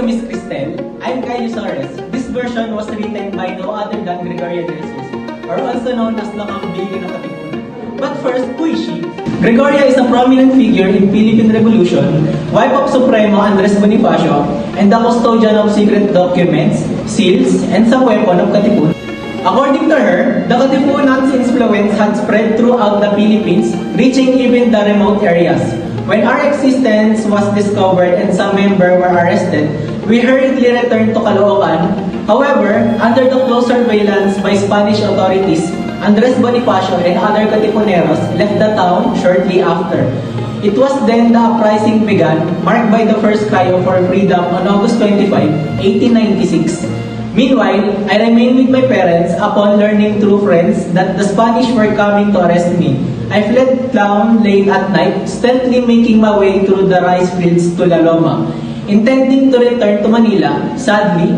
you, Miss Cristel. I'm Caio Suarez. This version was written by no other than Gregoria de Jesus, or also known as the Kambili ng Katipunan. But first, who is she? Gregoria is a prominent figure in Philippine Revolution, wife of Supremo Andres Bonifacio, and the custodian of secret documents, seals, and some weapon of Katipunan. According to her, the Katipunan's influence had spread throughout the Philippines, reaching even the remote areas. When our existence was discovered and some members were arrested, we hurriedly returned to Caloocan. However, under the close surveillance by Spanish authorities, Andres Bonifacio and other Katipuneros left the town shortly after. It was then the uprising began, marked by the first cry for freedom on August 25, 1896. Meanwhile, I remained with my parents upon learning through friends that the Spanish were coming to arrest me. I fled town late at night, stealthily making my way through the rice fields to La Loma. Intending to return to Manila, sadly,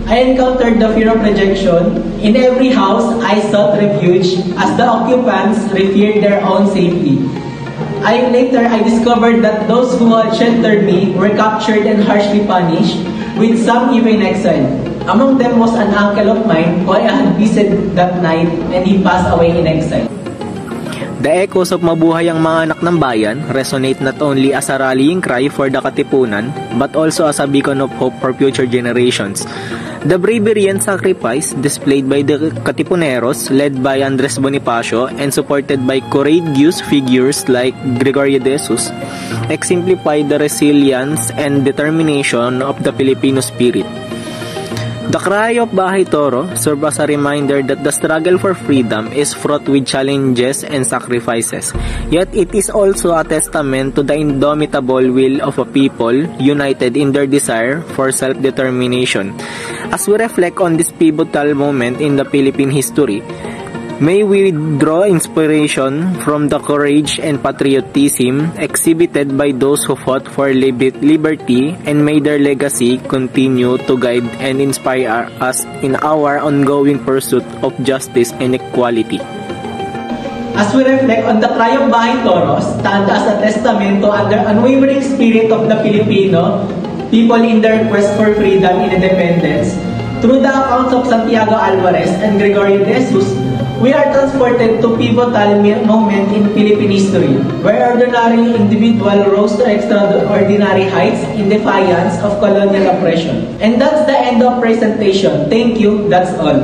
I encountered the fear of rejection. In every house, I sought refuge as the occupants feared their own safety. Later, I discovered that those who had sheltered me were captured and harshly punished, with some even exiled. Among them was an uncle of mine who I had visited that night, and he passed away in exile. The echoes of Mabuhay ang Mga Anak ng Bayan resonate not only as a rallying cry for the Katipunan, but also as a beacon of hope for future generations. The bravery and sacrifice displayed by the Katipuneros, led by Andres Bonifacio and supported by courageous figures like Gregoria de Jesus, exemplify the resilience and determination of the Filipino spirit. The cry of Bahay Toro serves as a reminder that the struggle for freedom is fraught with challenges and sacrifices. Yet it is also a testament to the indomitable will of a people united in their desire for self-determination. As we reflect on this pivotal moment in the Philippine history, may we draw inspiration from the courage and patriotism exhibited by those who fought for liberty, and may their legacy continue to guide and inspire us in our ongoing pursuit of justice and equality. As we reflect on the cry of Bahay Toro, stand as a testament to the unwavering spirit of the Filipino people in their quest for freedom and independence. Through the accounts of Santiago Alvarez and Gregorio de Jesus, we are transported to pivotal moment in Philippine history, where ordinary individual rose to extraordinary heights in defiance of colonial oppression. And that's the end of presentation. Thank you. That's all.